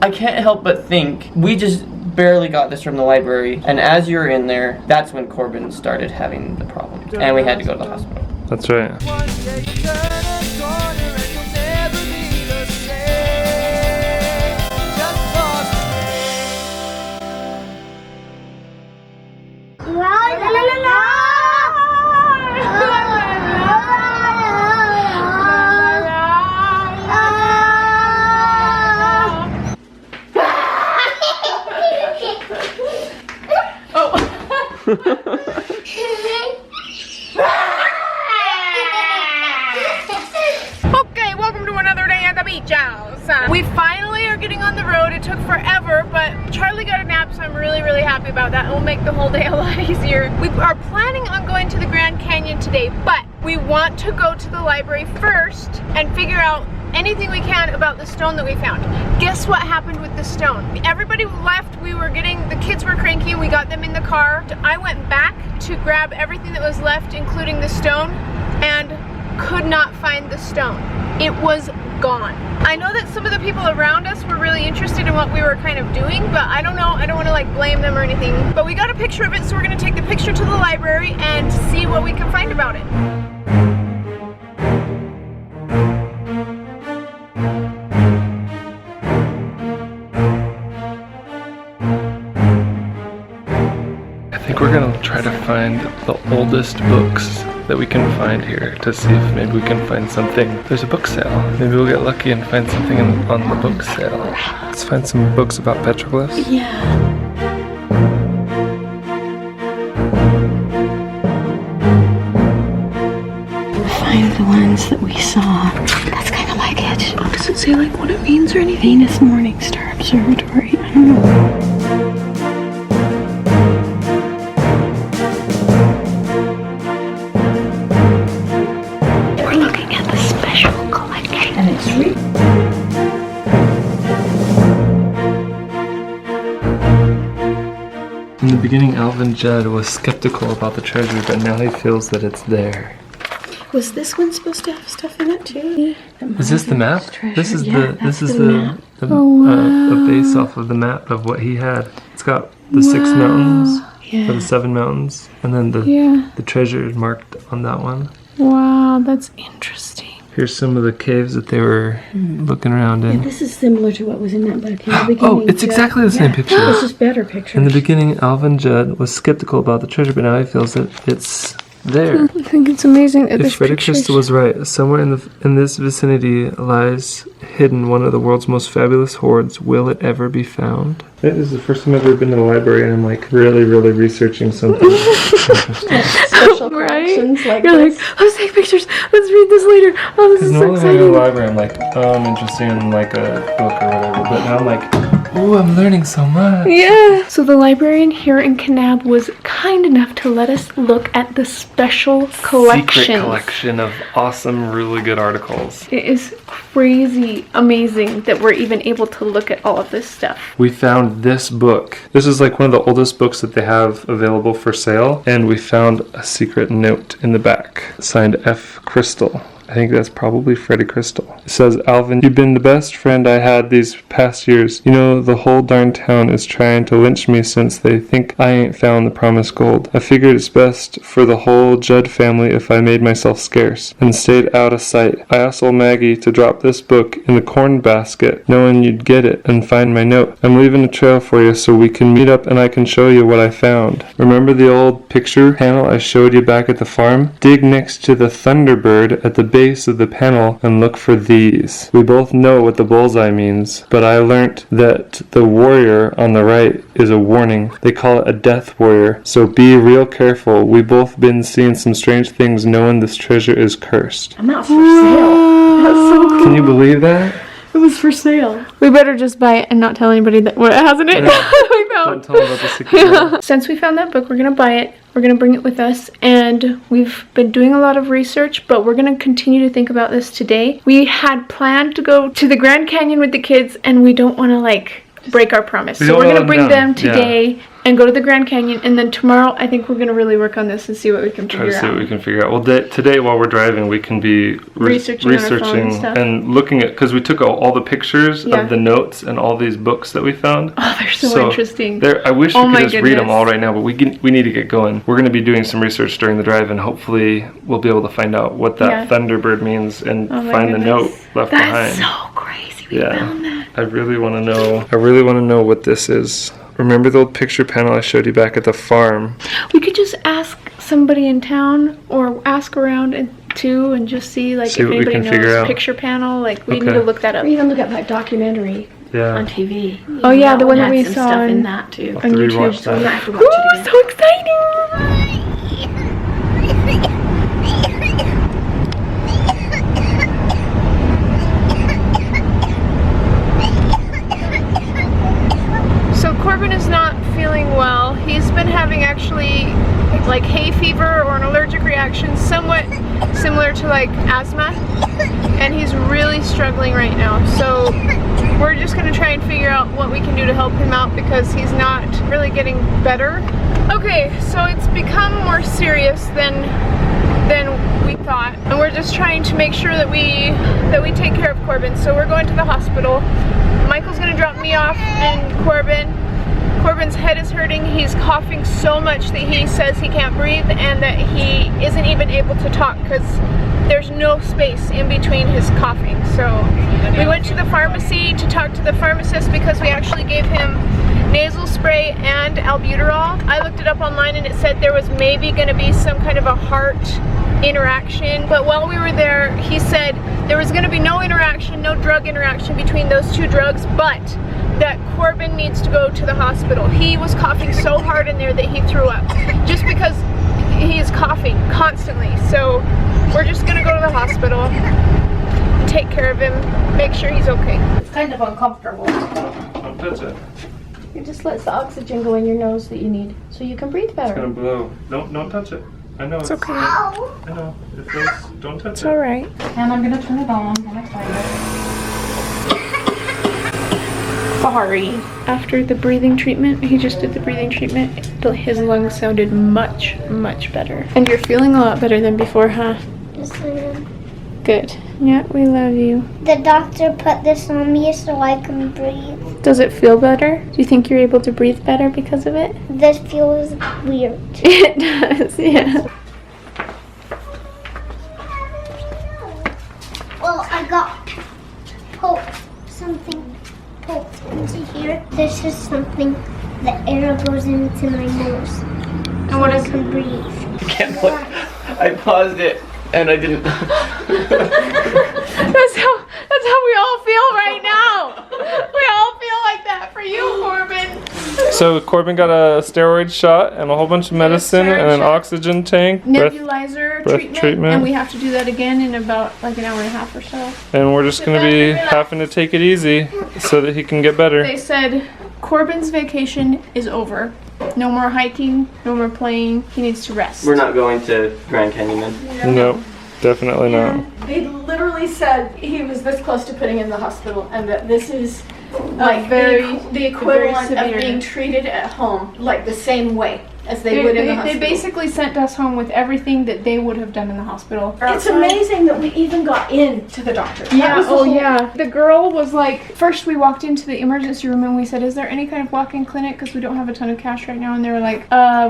I can't help but think we just barely got this from the library, and as you're in there, that's when Corbin started having the problems, and we had to go to the hospital. That's right. Okay, welcome to another day at the beach house. We finally are getting on the road. It took forever, but Charlie got a nap, so I'm really happy about that. It will make the whole day a lot easier. We are planning on going to the Grand Canyon today, but we want to go to the library first and figure out anything we can about the stone that we found. Guess what happened with the stone? Everybody left. The kids were cranky. We got them in the car. I went back to grab everything that was left, including the stone, and could not find the stone. It was gone. I know that some of the people around us were really interested in what we were kind of doing, but I don't know. I don't want to like blame them or anything. But we got a picture of it, so we're going to take the picture to the library and see what we can find about it. I think we're gonna try to find the oldest books that we can find here to see if maybe we can find something. There's a book sale. Maybe we'll get lucky and find something on the book sale. Let's find some books about petroglyphs. Yeah. Find the ones that we saw. That's kind of like it. Oh, does it say like what it means or anything? Venus Morning Star Observatory. I don't know. In the beginning, Alvin Judd was skeptical about the treasure, but now he feels that it's there. Was this one supposed to have stuff in it too? Is this the map? This is Yeah, the base off of the map of what he had. It's got the 6 mountains, or the 7 mountains, and then the treasure is marked on that one. Wow, that's interesting. Here's some of the caves that they were looking around in. Yeah, this is similar to what was in that book. In the beginning, Oh, it's exactly the same picture. It's just better pictures. In the beginning, Alvin Judd was skeptical about the treasure, but now he feels that it's there. I think it's amazing that If Freddie Crystal was right, somewhere in this vicinity lies hidden one of the world's most fabulous hoards. Will it ever be found? This is the first time I've ever been to the library, and I'm like really researching something. Special collections like You're this. like, let's take pictures. Let's read this later. Oh, this is so Normally when I go to exciting. the library, I'm like, oh, I'm interested in like a book or whatever. But now I'm like, ooh, I'm learning so much. Yeah. So the librarian here in Kanab was kind enough to let us look at the special collection. Secret collection of awesome, really good articles. It is crazy amazing that we're even able to look at all of this stuff. We found this book. This is like one of the oldest books that they have available for sale, and we found a secret note in the back, signed F. Crystal. I think that's probably Freddie Crystal. It says, Alvin, you've been the best friend I had these past years. You know, the whole darn town is trying to lynch me since they think I ain't found the promised gold. I figured it's best for the whole Judd family if I made myself scarce and stayed out of sight. I asked old Maggie to drop this book in the corn basket, knowing you'd get it and find my note. I'm leaving a trail for you so we can meet up and I can show you what I found. Remember the old picture panel I showed you back at the farm? Dig next to the Thunderbird at the base of the panel and look for these. We both know what the bullseye means, but I learnt that the warrior on the right is a warning. They call it a death warrior, so be real careful. We both been seeing some strange things knowing this treasure is cursed. I'm out for sale. That's so cool. Can you believe that? It was for sale. We better just buy it and not tell anybody that what it has in it. We found. Don't tell them about the secret. Since we found that book, we're gonna buy it. We're gonna bring it with us, and we've been doing a lot of research, but we're gonna continue to think about this today. We had planned to go to the Grand Canyon with the kids, and we don't want to like break our promise. So we're gonna bring them today and go to the Grand Canyon, and then tomorrow I think we're gonna really work on this and see what we can Try figure to see out. what we can figure out. Well, today while we're driving, we can be Researching on our phone and stuff. and looking at, because we took all the pictures Yeah. of the notes and all these books that we found. Oh, they're so interesting. I wish Oh we my could just read them goodness. all right now, but we need to get going. We're going to be doing some research during the drive, and hopefully we'll be able to find out what that Yeah. Thunderbird means and Oh my find the note goodness. left That's behind. so crazy. We Yeah. found that. I really want to know. I really want to know what this is. Remember the old picture panel I showed you back at the farm? We could just ask somebody in town or ask around and just see like See if what we anybody can figure knows out. picture panel. Like we need Okay. to look that up. Or even look at that documentary Yeah. on TV. Oh, yeah, the one that had we some saw stuff on- in that too. Have to rewatch YouTube. that. I have to watch it Ooh, again. so exciting! So Corbin is not feeling well. He's been having actually like hay fever or an allergic reaction somewhat similar to like asthma, and he's really struggling right now. So we're just gonna try and figure out what we can do to help him out because he's not really getting better. Okay, so it's become more serious than we thought, and we're just trying to make sure that we take care of Corbin. So we're going to the hospital. Michael's gonna drop me off and Corbin. Corbin's head is hurting. He's coughing so much that he says he can't breathe and that he isn't even able to talk because there's no space in between his coughing. So we went to the pharmacy to talk to the pharmacist because we actually gave him nasal spray and albuterol. I looked it up online and it said there was maybe going to be some kind of a heart interaction, but while we were there he said there was going to be no interaction, no drug interaction between those two drugs, but that Corbin needs to go to the hospital. He was coughing so hard in there that he threw up just because he's coughing constantly. So we're just gonna go to the hospital, take care of him, make sure he's okay. It's kind of uncomfortable. Don't touch it. It just lets the oxygen go in your nose that you need so you can breathe It's gonna better. blow. Don't touch it. I know It's okay. I know. It feels. Don't touch It's it. alright. And I'm gonna turn it on when I find it. Sorry. After the breathing treatment, he just did the breathing treatment, his lungs sounded much, much better. And you're feeling a lot better than before, huh? Yes, I am. Good. Yeah, we love you. The doctor put this on me so I can breathe. Does it feel better? Do you think you're able to breathe better because of it? This feels weird. It does, yeah. Well, I got something poked into here. This is something, the air goes into my nose. And what is I can breathe. I can't look. I paused it and I didn't. That's how we all feel right now. We all feel like that for you, Corbin. So Corbin got a steroid shot and a whole bunch of medicine and an oxygen tank, Nebulizer breath treatment, treatment. and we have to do that again in about like an hour and a half or so. and we're just gonna be having to take it easy so that he can get better. They said Corbin's vacation is over. No more hiking, no more playing. He needs to rest. We're not going to Grand Canyon then. No, definitely not. They literally said he was this close to putting in the hospital and that this is like very- the equivalent very of severe. being treated at home, like the same way as they would in the They hospital. basically sent us home with everything that they would have done in the hospital. It's amazing that we even got in to the doctor. That Yeah, was the oh whole- yeah. The girl was like, first we walked into the emergency room and we said, is there any kind of walk-in clinic? Because we don't have a ton of cash right now. And they were like,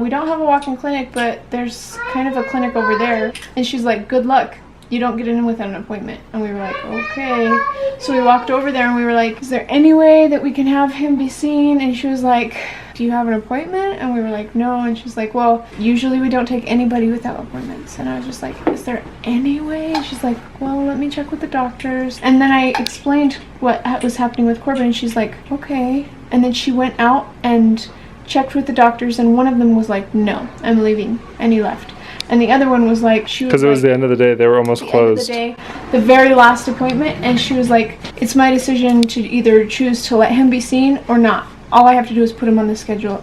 we don't have a walk-in clinic, but there's kind of a clinic over there. And she's like, good luck. You don't get in without an appointment. And we were like, okay. So we walked over there and we were like, is there any way that we can have him be seen? And she was like, do you have an appointment? And we were like, no. And she's like, well, usually we don't take anybody without appointments. And I was just like, is there any way? And she's like, well, let me check with the doctors. And then I explained what was happening with Corbin. And she's like, okay. And then she went out and checked with the doctors. And one of them was like, no, I'm leaving. And he left. And the other one was like, she was Because it was like, the end of the day, they were almost the end of the closed. day, the very last appointment, and she was like, it's my decision to either choose to let him be seen or not. All I have to do is put him on the schedule.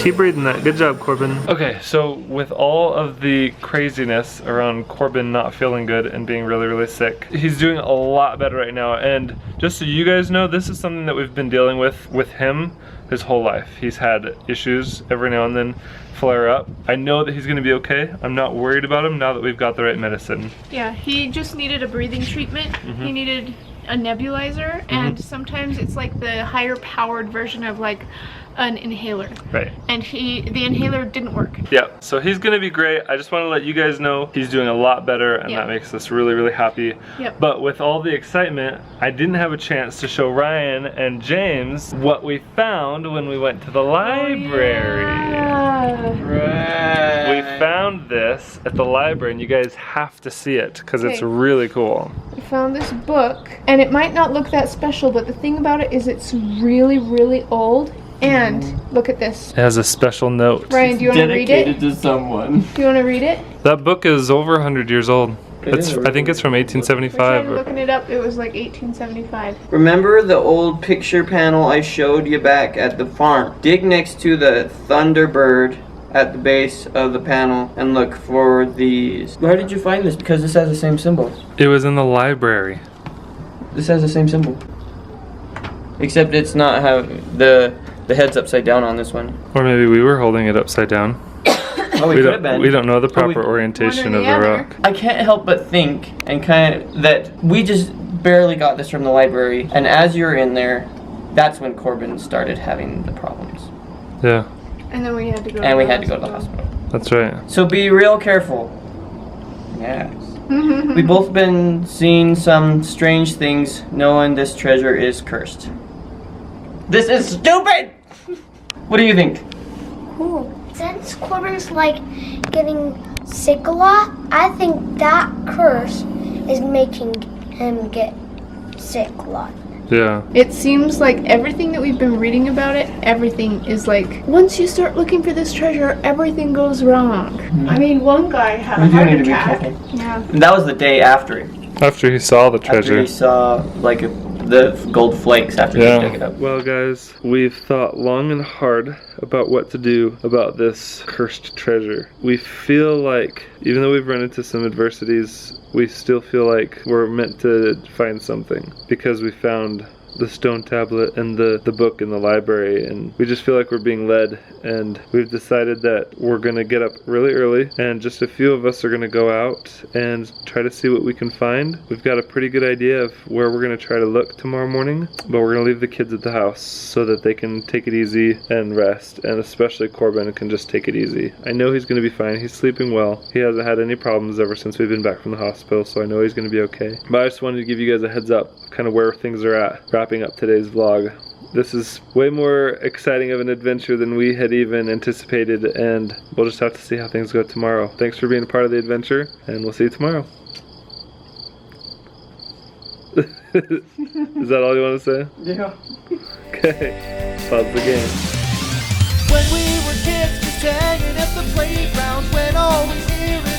Keep reading that. Good job, Corbin. Okay, so with all of the craziness around Corbin not feeling good and being really, really sick, he's doing a lot better right now. And just so you guys know, this is something that we've been dealing with him his whole life. He's had issues every now and then flare up. I know that he's gonna be okay. I'm not worried about him now that we've got the right medicine. Yeah, he just needed a breathing treatment. He needed a nebulizer, and sometimes it's like the higher powered version of like an inhaler. Right. And the inhaler didn't work. Yeah, so he's gonna be great. I just want to let you guys know he's doing a lot better, and that makes us really, really happy. Yep. But with all the excitement, I didn't have a chance to show Ryan and James what we found when we went to the library. Right. We found this at the library, and you guys have to see it because it's really cool. We found this book, and it might not look that special, but the thing about it is it's really, really old. And look at this. It has a special note. Ryan, do you want to read it? Dedicated to someone. Do you want to read it? That book is over 100 years old. I think it's from We 1875. tried looking it up. It was like 1875. Remember the old picture panel I showed you back at the farm? Dig next to the Thunderbird at the base of the panel and look for these. Where did you find this? Because this has the same symbol. It was in the library. This has the same symbol. Except it's not how the head's upside down on this one. Or maybe we were holding it upside down. Oh, we could have been. We don't know the proper orientation of the rock. I can't help but think and kind of that we just barely got this from the library, and as you're in there, that's when Corbin started having the problems. Yeah. And then we had to go. And we had to go to the hospital. That's right. So be real careful. Yes. We've both been seeing some strange things, knowing this treasure is cursed. This is stupid! What do you think? Cool. Since Corbin's like getting sick a lot, I think that curse is making him get sick a lot. Yeah. It seems like everything that we've been reading about it, everything is like, once you start looking for this treasure, everything goes wrong. I mean, one guy had a heart attack. Yeah. And that was the day after. After he saw the treasure. After he saw like the gold flakes after he dug it up. Well, guys, we've thought long and hard about what to do about this cursed treasure. We feel like, even though we've run into some adversities, we still feel like we're meant to find something because we found the stone tablet and the book in the library, and we just feel like we're being led, and we've decided that we're gonna get up really early and just a few of us are gonna go out and try to see what we can find. We've got a pretty good idea of where we're gonna try to look tomorrow morning, but we're gonna leave the kids at the house so that they can take it easy and rest, and especially Corbin can just take it easy. I know he's gonna be fine. He's sleeping well. He hasn't had any problems ever since we've been back from the hospital, so I know he's gonna be okay. But I just wanted to give you guys a heads up kind of where things are at. Wrapping up today's vlog. This is way more exciting of an adventure than we had even anticipated, and we'll just have to see how things go tomorrow. Thanks for being a part of the adventure, and we'll see you tomorrow. Is that all you want to say? Yeah. Okay. Pause the game. When we were kids, just hanging at the playground, when all we hear is